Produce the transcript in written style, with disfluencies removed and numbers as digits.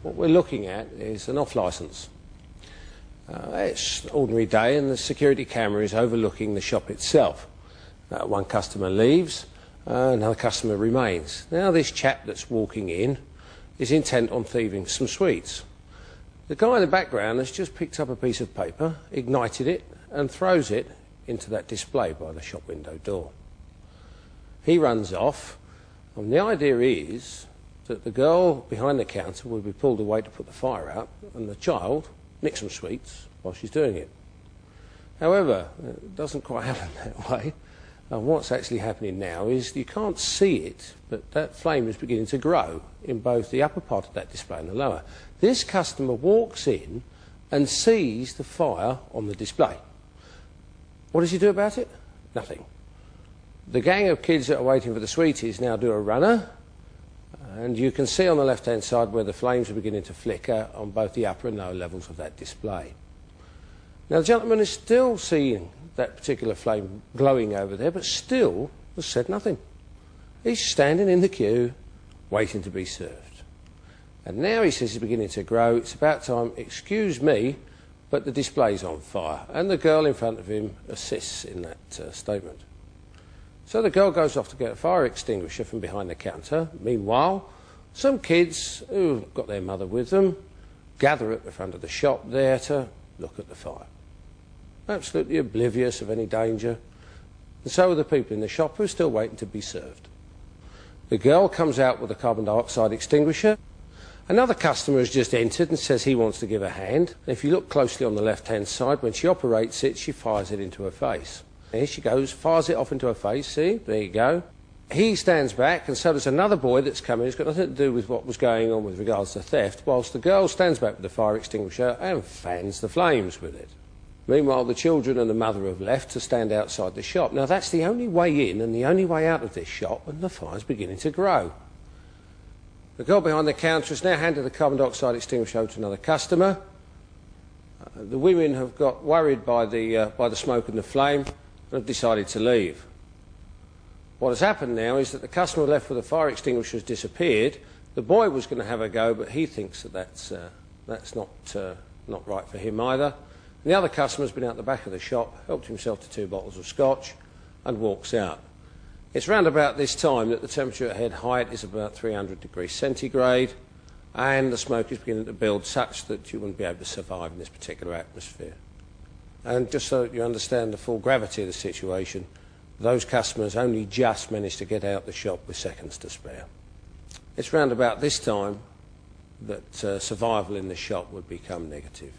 What we're looking at is an off licence. It's an ordinary day and the security camera is overlooking the shop itself. One customer leaves, another customer remains. Now this chap that's walking in is intent on thieving some sweets. The guy in the background has just picked up a piece of paper, ignited it and throws it into that display by the shop window door. He runs off, and the idea is that the girl behind the counter will be pulled away to put the fire out and the child nicks some sweets while she's doing it. However, it doesn't quite happen that way. And what's actually happening now is you can't see it, but that flame is beginning to grow in both the upper part of that display and the lower. This customer walks in and sees the fire on the display. What does he do about it? Nothing. The gang of kids that are waiting for the sweeties now do a runner, and you can see on the left-hand side where the flames are beginning to flicker on both the upper and lower levels of that display. Now the gentleman is still seeing that particular flame glowing over there, but still has said nothing. He's standing in the queue, waiting to be served. And now he says it's beginning to grow. It's about time, excuse me, but the display's on fire. And the girl in front of him assists in that statement. So the girl goes off to get a fire extinguisher from behind the counter. Meanwhile, some kids who've got their mother with them gather at the front of the shop there to look at the fire. Absolutely oblivious of any danger. And so are the people in the shop who are still waiting to be served. The girl comes out with a carbon dioxide extinguisher. Another customer has just entered and says he wants to give a hand. And if you look closely on the left-hand side, when she operates it, she fires it into her face. Here she goes, fires it off into her face, see? There you go. He stands back, and so does another boy that's come in. It's got nothing to do with what was going on with regards to theft, whilst the girl stands back with the fire extinguisher and fans the flames with it. Meanwhile, the children and the mother have left to stand outside the shop. Now, that's the only way in and the only way out of this shop, and the fire's beginning to grow. The girl behind the counter has now handed the carbon dioxide extinguisher over to another customer. The women have got worried by the smoke and the flame and have decided to leave. What has happened now is that the customer left with the fire extinguisher has disappeared. The boy was going to have a go, but he thinks that that's not right for him either. And the other customer's been out the back of the shop, helped himself to 2 bottles of scotch, and walks out. It's round about this time that the temperature at head height is about 300 degrees centigrade, and the smoke is beginning to build such that you wouldn't be able to survive in this particular atmosphere. And just so that you understand the full gravity of the situation, those customers only just managed to get out the shop with seconds to spare. It's round about this time that survival in the shop would become negative.